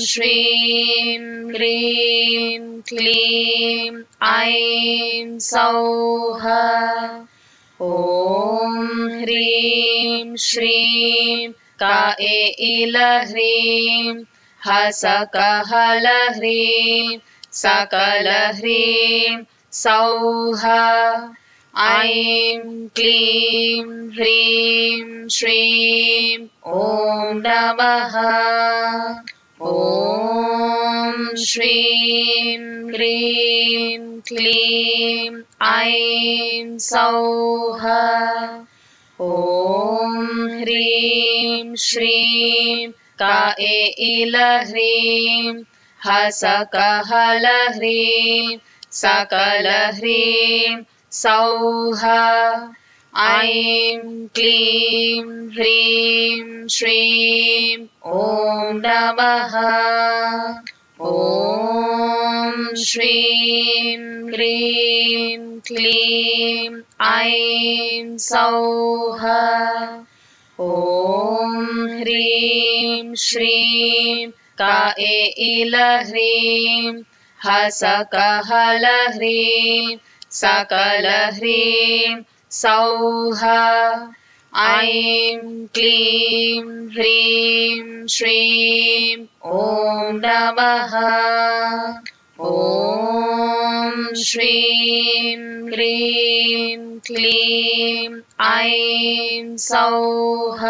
श्रीं ह्रीं क्लीं ऐं सौः ॐ ह्रीं श्रीं काएलह्रीं हसकहलह्रीं सकलह्रीं सौः ऐं क्लीं ह्रीं श्रीं ॐ नमः ॐ श्रीं ह्रीं क्लीं ऐं सौः ॐ ह्रीं श्रीं काएलह्रीं हसकहलह्रीं सकलह्रीं सौः ऐं क्लीं ह्रीं श्रीं ॐ नमः ॐ श्रीं ह्रीं क्लीं ऐं सौः ॐ ह्रीं श्रीं काएलह्रीं हसकहलह्रीं सकलह्रीं सौः ऐं क्लीं ह्रीं श्रीं ॐ नमः ॐ श्रीं ह्रीं क्लीं ऐं सौः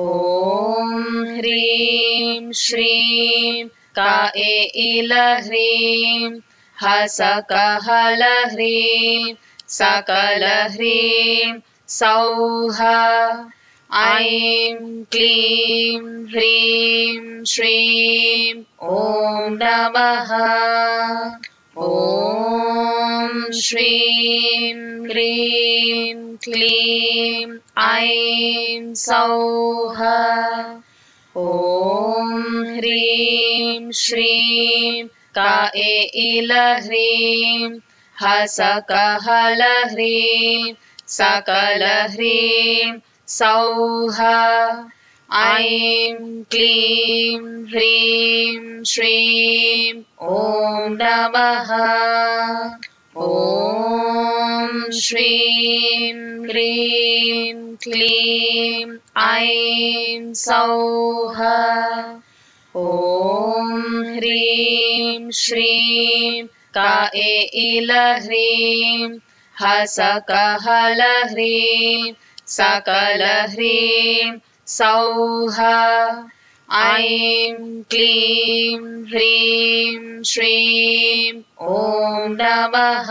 ॐ ह्रीं श्रीं काएलह्रीं हसकहलह्रीं सकलह्रीं सौः ऐं क्लीं ह्रीं श्रीं ॐ नमः ॐ श्रीं ह्रीं क्लीं ऐं सौः ॐ ह्रीं श्रीं काएलह्रीं हसकहलह्रीं सकलह्रीं सौः ऐं क्लीं ह्रीं श्रीं ॐ नमः ॐ श्रीं ह्रीं क्लीं ऐं सौः ॐ ह्रीं श्रीं काएलह्रीं हसकहलह्रीं सकलह्रीं सौः ऐं क्लीं ह्रीं श्रीं ॐ नमः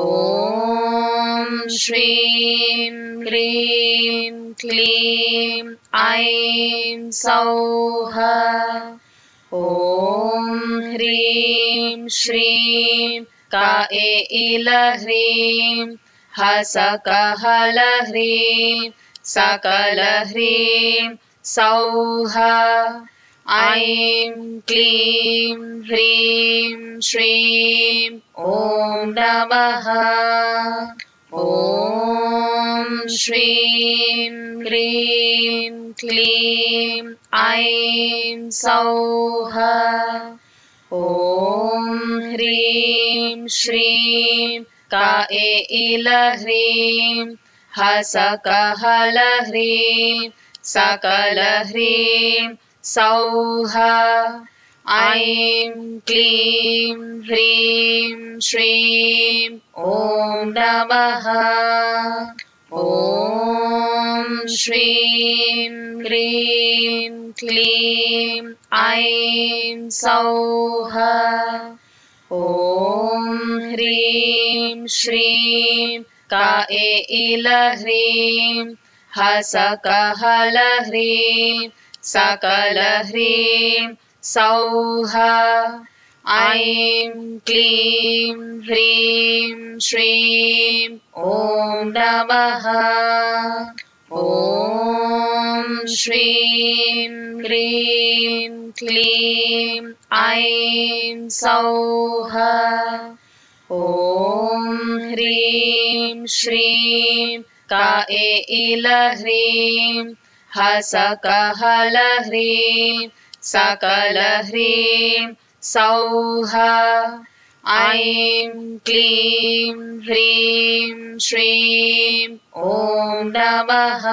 ॐ श्रीं ह्रीं क्लीं ऐं सौः ॐ ह्रीं श्रीं काएलह्रीं हसकहलह्रीं सकलह्रीं सौः ऐं क्लीं ह्रीं श्रीं ॐ नमः ॐ श्रीं ह्रीं क्लीं ऐं सौः ॐ ह्रीं श्रीं काएलह्रीं हसकहलह्रीं सकलह्रीं सौः ऐं क्लीं ह्रीं श्रीं ॐ नमः ॐ श्रीं ह्रीं क्लीं ऐं सौः ॐ ह्रीं श्रीं काएलह्रीं हसकहलह्रीं सकलह्रीं सौः ऐं क्लीं ह्रीं श्रीं ॐ नमः ॐ श्रीं ह्रीं क्लीं ऐं सौः ॐ ह्रीं श्रीं काएलह्रीं हसकहलह्रीं सकलह्रीं सौः ऐं क्लीं ह्रीं श्रीं ॐ नमः।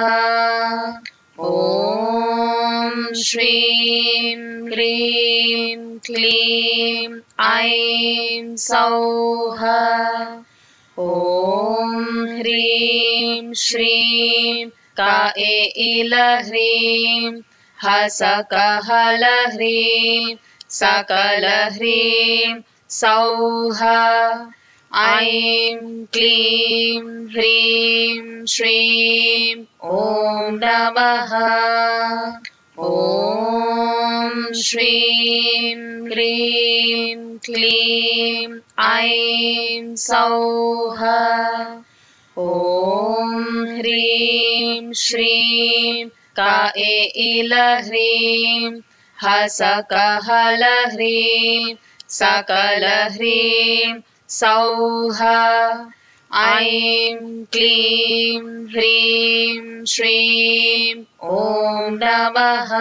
ॐ श्रीं ह्रीं क्लीं ऐं सौः ॐ ह्रीं श्रीं काएलह्रीं हसकहलह्रीं सकलह्रीं सौः ऐं क्लीं ह्रीं श्रीं ॐ नमः। ॐ श्रीं ह्रीं क्लीं ऐं सौः ॐ ह्रीं श्रीं काएलह्रीं हसकहलह्रीं सकलह्रीं सौः ऐं क्लीं ह्रीं श्रीं ॐ नमः।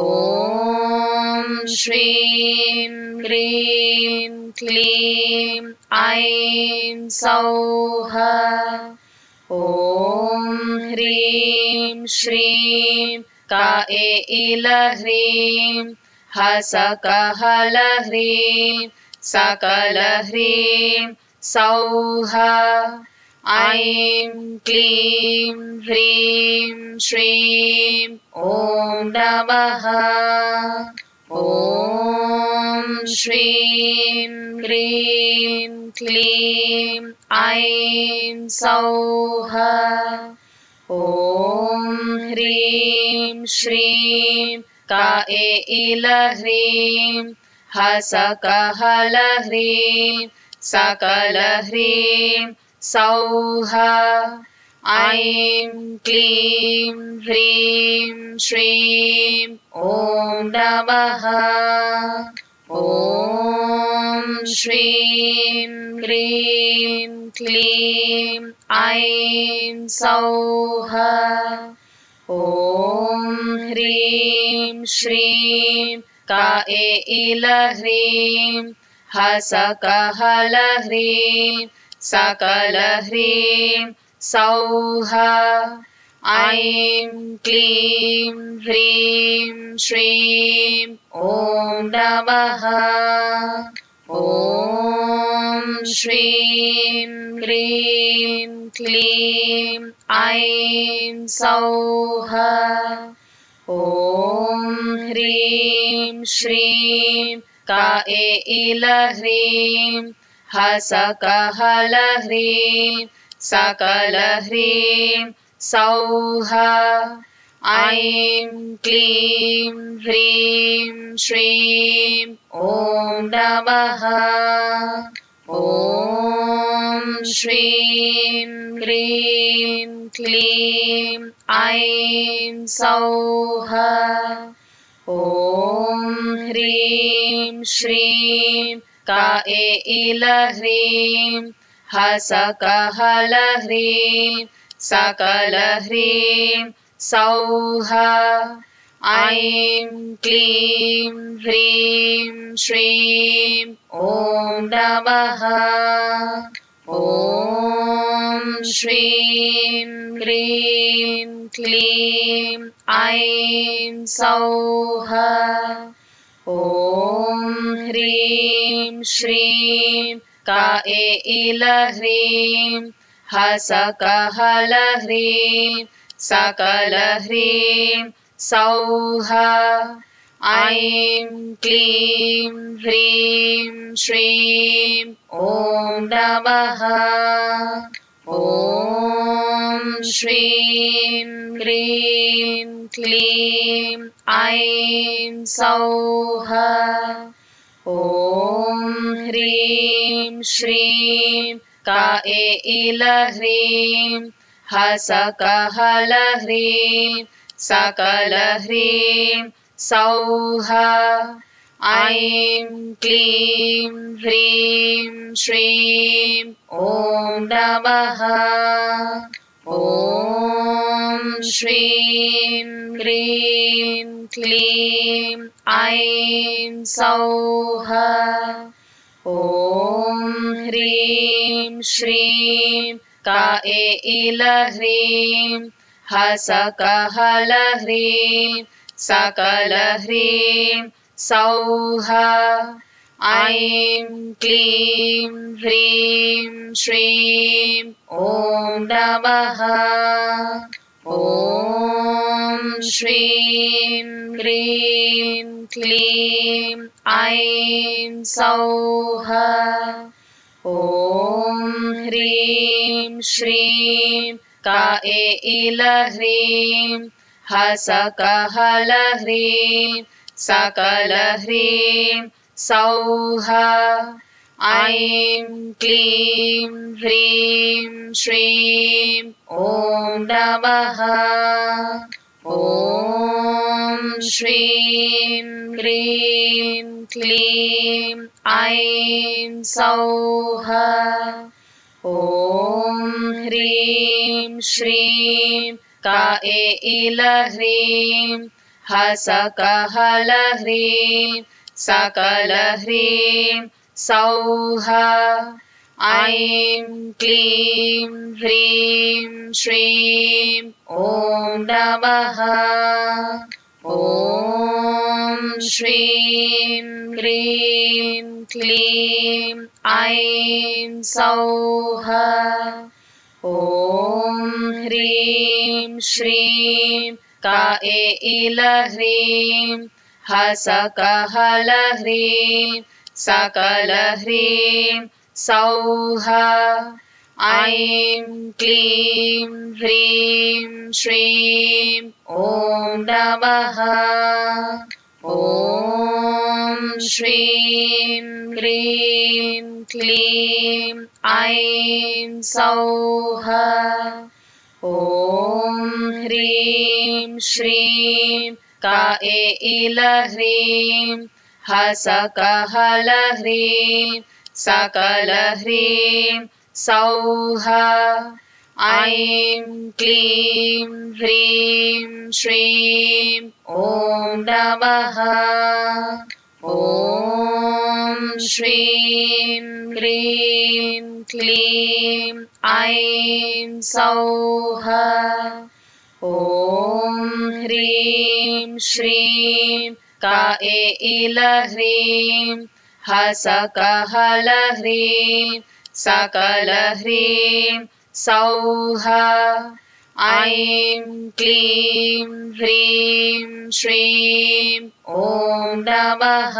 ॐ श्रीं ह्रीं क्लीं ऐं सौः ॐ ह्रीं श्रीं काएलह्रीं हसकहलह्रीं सकलह्रीं सौः ऐं क्लीं ह्रीं श्रीं ॐ नमः। ॐ श्रीं ह्रीं क्लीं ऐं सौः ॐ ह्रीं श्रीं काएलह्रीं हसकहलह्रीं सकलह्रीं सौः ऐं क्लीं ह्रीं श्रीं ॐ नमः। ॐ श्रीं ह्रीं क्लीं ऐं सौः ॐ ह्रीं श्रीं काएलह्रीं हसकहलह्रीं सकलह्रीं सौः ऐं क्लीं ह्रीं श्रीं ॐ नमः। ॐ श्रीं ह्रीं क्लीं ऐं सौः ॐ ह्रीं श्रीं काएलह्रीं हसकहलह्रीं सकलह्रीं सौः ऐं क्लीं ह्रीं श्रीं ॐ नमः। ॐ श्रीं ह्रीं क्लीं ऐं सौः ॐ ह्रीं श्रीं काएलह्रीं हसकहलह्रीं सकलह्रीं सौः ऐं क्लीं ह्रीं श्रीं ॐ नमः। ॐ श्रीं ह्रीं क्लीं ऐं सौः ॐ ह्रीं श्रीं काएलह्रीं हसकहलह्रीं सकलह्रीं सौः ऐं क्लीं ह्रीं श्रीं ॐ नमः। ॐ श्रीं ह्रीं क्लीं ऐं सौः ॐ ह्रीं श्रीं काएलह्रीं हसकहलह्रीं सकलह्रीं सौः ऐं क्लीं ह्रीं श्रीं ॐ नमः। ॐ श्रीं ह्रीं क्लीं ऐं सौः ॐ ह्रीं श्रीं काएलह्रीं हसकहलह्रीं सकलह्रीं सौः ऐं क्लीं ह्रीं श्रीं ॐ नमः ॐ श्रीं ह्रीं क्लीं ऐं सौः ॐ ह्रीं श्रीं काएलह्रीं हसकहलह्रीं सकलह्रीं सौः ऐं क्लीं ह्रीं श्रीं ॐ नमः ॐ श्रीं ह्रीं क्लीं ऐं सौः ॐ ह्रीं श्रीं काएलह्रीं हसकहलह्रीं सकलह्रीं सौः ऐं क्लीं ह्रीं श्रीं ॐ नमः ॐ श्रीं ह्रीं क्लीं ऐं सौः ॐ ह्रीं श्रीं काएलह्रीं हसकहलह्रीं सकलह्रीं सौः ऐं क्लीं ह्रीं श्रीं ॐ नमः ॐ श्रीं ह्रीं क्लीं ऐं सौः ॐ ह्रीं श्रीं काएलह्रीं हसकहलह्रीं सकलह्रीं सौः ऐं क्लीं ह्रीं श्रीं ॐ नमः ॐ श्रीं ह्रीं क्लीं ऐं सौः ॐ ह्रीं श्रीं काएलह्रीं हसकहलह्रीं सकलह्रीं सौः ऐं क्लीं ह्रीं श्रीं ॐ नमः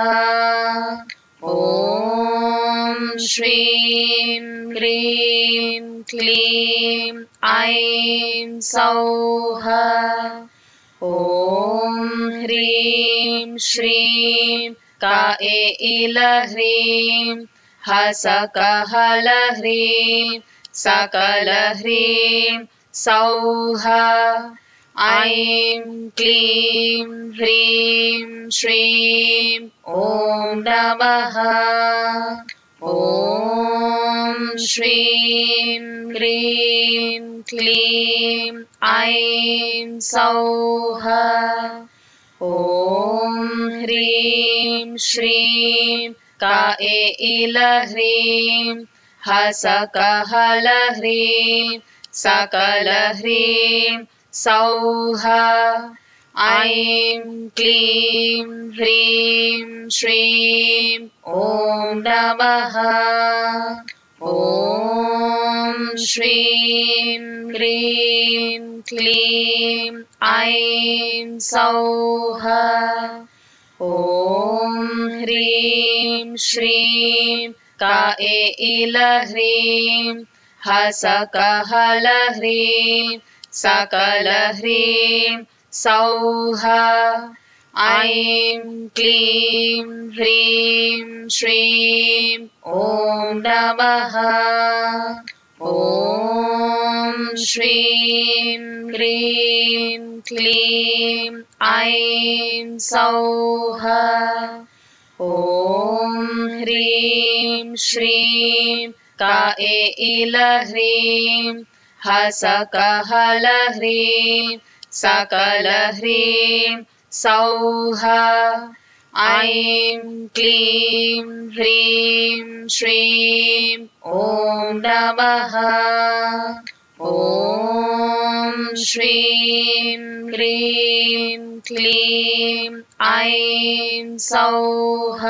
ॐ श्रीं ह्रीं क्लीं ऐं सौः ॐ ह्रीं श्रीं काएलह्रीं हसकहलह्रीं सकलह्रीं सौः ऐं क्लीं ह्रीं श्रीं ॐ नमः ॐ श्रीं ह्रीं क्लीं ऐं सौः ॐ ह्रीं श्रीं काएलह्रीं हसकहलह्रीं सकलह्रीं सौः ऐं क्लीं ह्रीं श्रीं ॐ नमः ॐ श्रीं ह्रीं क्लीं ऐं सौः ॐ ह्रीं श्रीं काएलह्रीं हसकहलह्रीं सकलह्रीं सौः ऐं क्लीं ह्रीं श्रीं ॐ नमः ॐ श्रीं ह्रीं क्लीं ऐं सौः ॐ ह्रीं श्रीं काएलह्रीं हसकहलह्रीं सकलह्रीं सौः ऐं क्लीं ह्रीं श्रीं ॐ नमः। ॐ श्रीं ह्रीं क्लीं ऐं सौः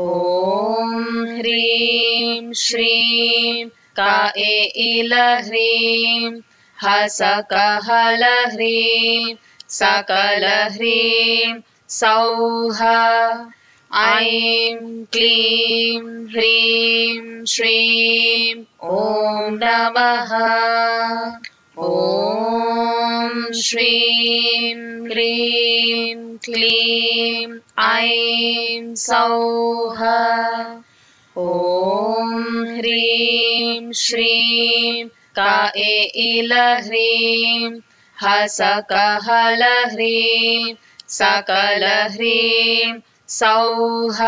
ॐ ह्रीं श्रीं काएलह्रीं हसकहलह्रीं सकलह्रीं सौः ऐं क्लीं ह्रीं श्रीं ॐ नमः। ॐ श्रीं ह्रीं क्लीं ऐं सौः ॐ ह्रीं श्रीं काएलह्रीं हसकहलह्रीं सकलह्रीं सौः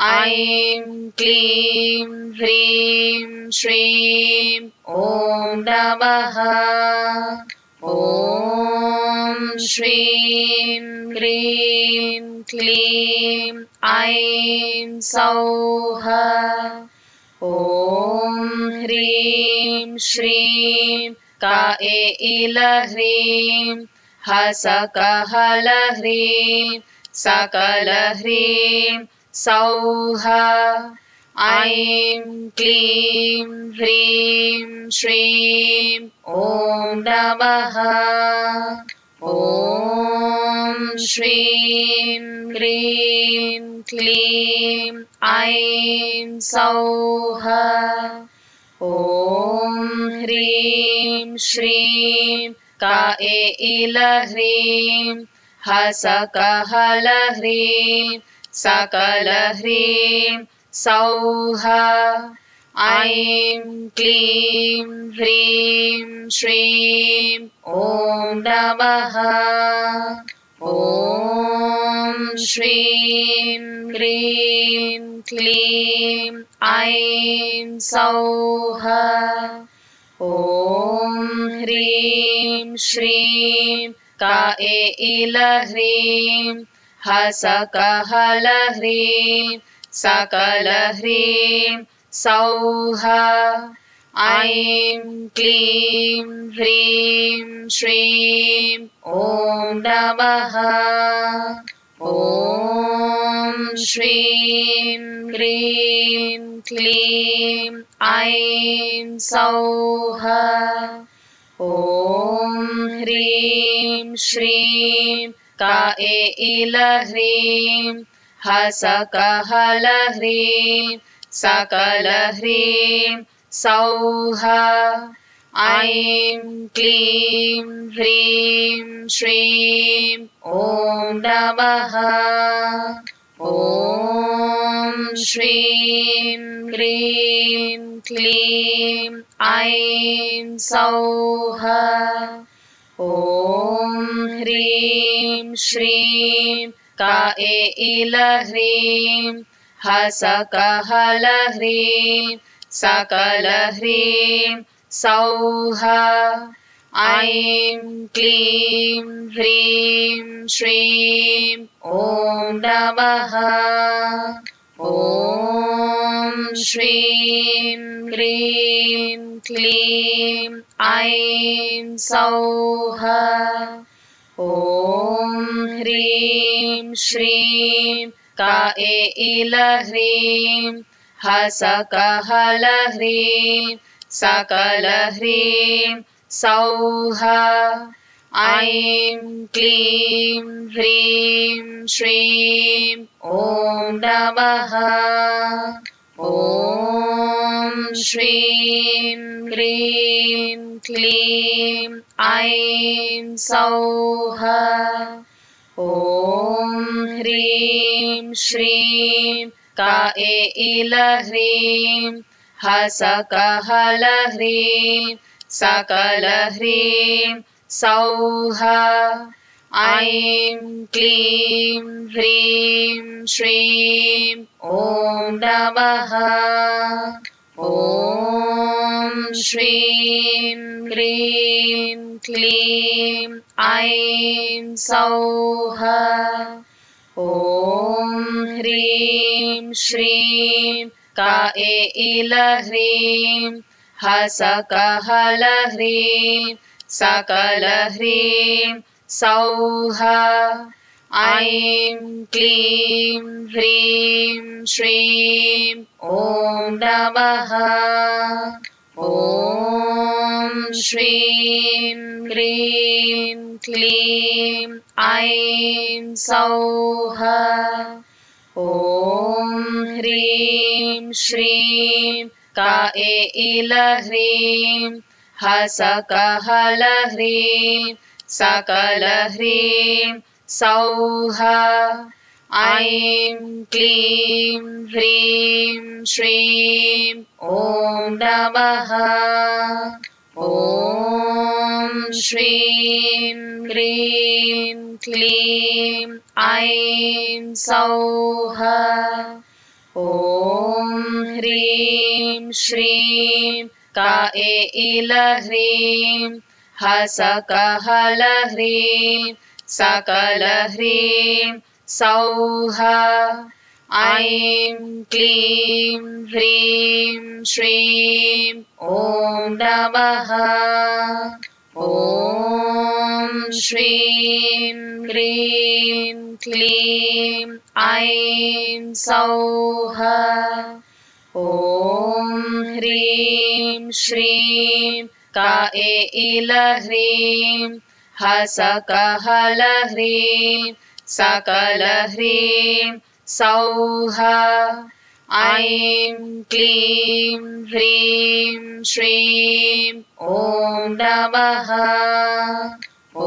ऐं क्लीं ह्रीं श्रीं ॐ नमः। ॐ श्रीं ह्रीं क्लीं ऐं सौः ॐ ह्रीं श्रीं काएलह्रीं हसकहलह्रीं सकलह्रीं सौः ऐं क्लीं ह्रीं श्रीं ॐ नमः। ॐ श्रीं ह्रीं क्लीं ऐं सौः ॐ ह्रीं श्रीं काएलह्रीं हसकहलह्रीं सकलह्रीं सौः ऐं क्लीं ह्रीं श्रीं ॐ नमः। ॐ श्रीं ह्रीं क्लीं ऐं सौः ॐ ह्रीं श्रीं काएलह्रीं हसकहलह्रीं सकलह्रीं सौः ऐं क्लीं ह्रीं श्रीं ॐ नमः। ॐ श्रीं ह्रीं क्लीं ऐं सौः ॐ ह्रीं श्रीं काएलह्रीं हसकहलह्रीं सकलह्रीं सौः ऐं क्लीं ह्रीं श्रीं ॐ नमः। ॐ श्रीं ह्रीं क्लीं ऐं सौः ॐ ह्रीं श्रीं काएलह्रीं हसकहलह्रीं सकलह्रीं सौः ऐं क्लीं ह्रीं श्रीं ॐ नमः। ॐ श्रीं ह्रीं क्लीं ऐं सौः ॐ ह्रीं श्रीं काएलह्रीं हसकहलह्रीं सकलह्रीं सौः ऐं क्लीं ह्रीं श्रीं ॐ नमः। ॐ श्रीं ह्रीं क्लीं ऐं सौः ॐ ह्रीं श्रीं काएलह्रीं हसकहलह्रीं सकलह्रीं सौः ऐं क्लीं ह्रीं श्रीं ॐ नमः। ॐ श्रीं ह्रीं क्लीं ऐं सौः ॐ ह्रीं श्रीं काएलह्रीं हसकहलह्रीं सकलह्रीं सौः ऐं क्लीं ह्रीं श्रीं ॐ नमः ॐ श्रीं ह्रीं क्लीं ऐं सौः ॐ ह्रीं श्रीं काएलह्रीं हसकहलह्रीं सकलह्रीं सौः ऐं क्लीं ह्रीं श्रीं ॐ नमः ॐ श्रीं ह्रीं क्लीं ऐं सौः ॐ ह्रीं श्रीं काएलह्रीं हसकहलह्रीं सकलह्रीं सौः ऐं क्लीं ह्रीं श्रीं ॐ नमः ॐ श्रीं ह्रीं क्लीं ऐं सौः ॐ ह्रीं श्रीं काएलह्रीं हसकहलह्रीं सकलह्रीं सौः ऐं क्लीं ह्रीं श्रीं ॐ नमः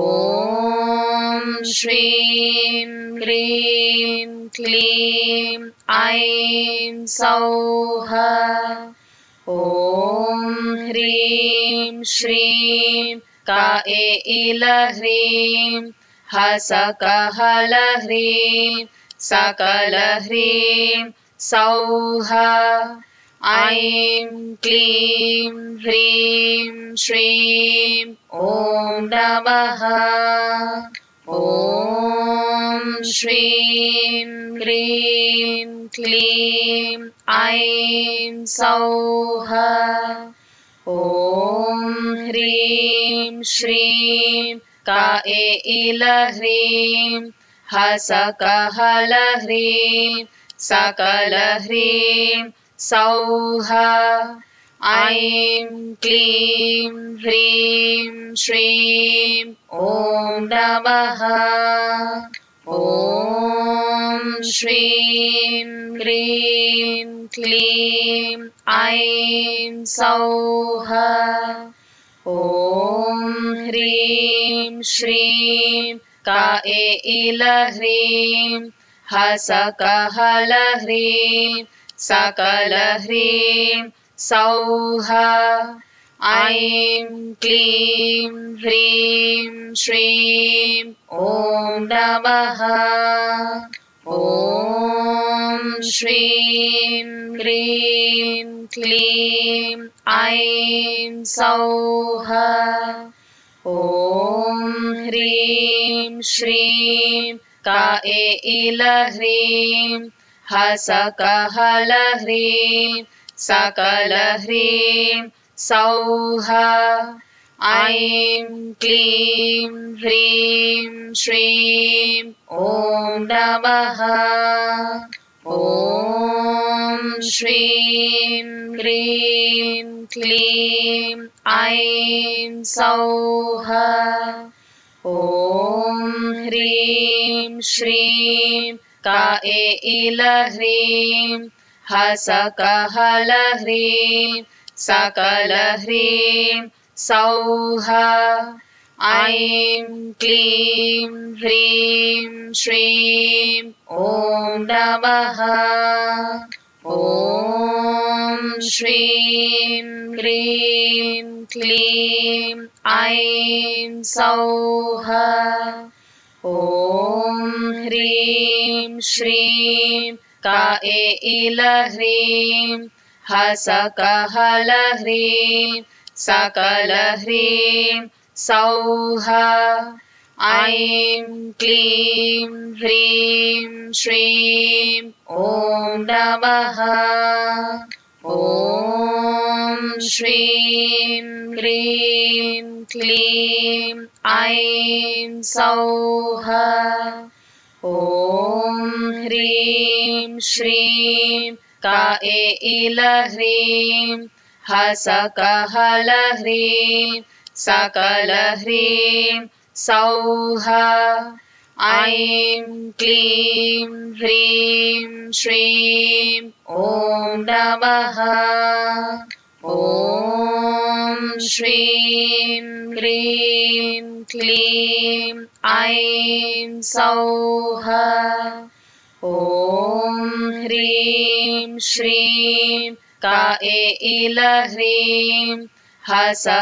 ॐ श्रीं ह्रीं क्लीं ऐं सौः ॐ ह्रीं श्रीं काएलह्रीं हसकहलह्रीं सकलह्रीं सौः ऐं क्लीं ह्रीं श्रीं ॐ नमः ॐ श्रीं ह्रीं क्लीं ऐं सौः ॐ ह्रीं श्रीं काएलह्रीं हसकहलह्रीं सकलह्रीं सौः ऐं क्लीं ह्रीं श्रीं ॐ नमः ॐ श्रीं ह्रीं क्लीं ऐं सौः ॐ ह्रीं श्रीं काएलह्रीं हसकहलह्रीं सकलह्रीं सौः ऐं क्लीं ह्रीं श्रीं ॐ नमः ॐ श्रीं ह्रीं क्लीं ऐं सौः ॐ ह्रीं श्रीं काएलह्रीं हसकहलह्रीं सकलह्रीं सौः ऐं क्लीं ह्रीं श्रीं ॐ नमः ॐ श्रीं ह्रीं क्लीं ऐं सौः ॐ ह्रीं श्रीं काएलह्रीं हसकहलह्रीं सकलह्रीं सौः ऐं क्लीं ह्रीं श्रीं ॐ नमः ॐ श्रीं ह्रीं क्लीं ऐं सौः ॐ ह्रीं श्रीं काएलह्रीं हसकहलह्रीं सकलह्रीं सौः ऐं क्लीं ह्रीं श्रीं ॐ नमः। ॐ श्रीं ह्रीं क्लीं ऐं सौः। ॐ ह्रीं श्रीं काएलह्रीं हसकहलह्रीं सकलह्रीं सौः। ऐं क्लीं ह्रीं श्रीं ॐ नमः। ॐ श्रीं ह्रीं क्लीं ऐं सौः। ॐ ह्रीं श्रीं काएलह्रीं हसकहलह्रीं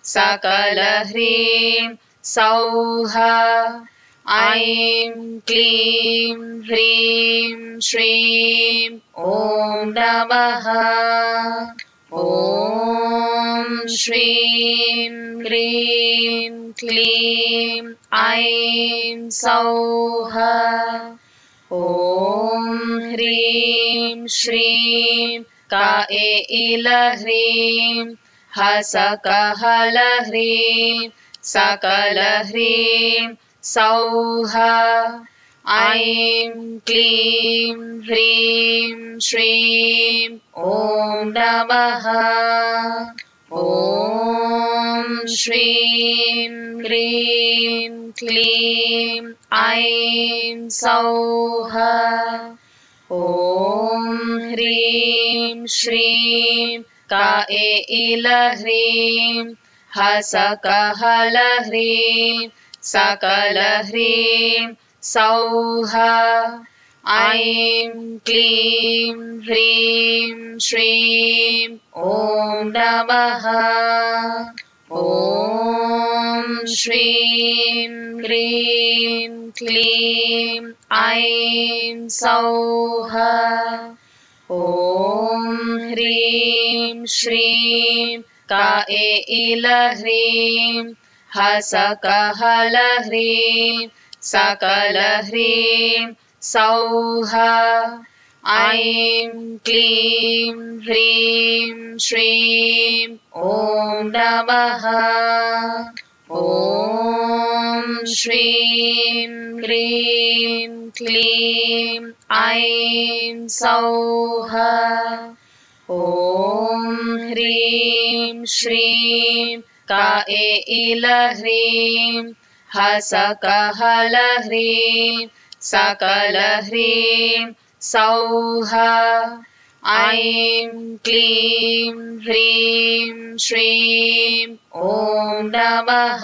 सकलह्रीं सौः। ऐं क्लीं ह्रीं श्रीं ॐ नमः। ॐ श्रीं ह्रीं क्लीं ऐं सौः। ॐ ह्रीं श्रीं काएलह्रीं हसकहलह्रीं सकलह्रीं सौः। ऐं क्लीं ह्रीं श्रीं ॐ नमः। ॐ श्रीं ह्रीं क्लीं ऐं सौः। ॐ ह्रीं श्रीं काएलह्रीं हसकहलह्रीं सकलह्रीं सौः। ऐं क्लीं ह्रीं श्रीं ॐ नमः। ॐ श्रीं ह्रीं क्लीं ऐं सौः। ॐ ह्रीं श्रीं काएलह्रीं हसकहलह्रीं सकलह्रीं सौः। ऐं क्लीं ह्रीं श्रीं ॐ नमः। ॐ श्रीं ह्रीं क्लीं ऐं सौः। ॐ ह्रीं श्रीं काएलह्रीं हसकहलह्रीं सकलह्रीं सौः। ऐं क्लीं ह्रीं श्रीं ॐ नमः।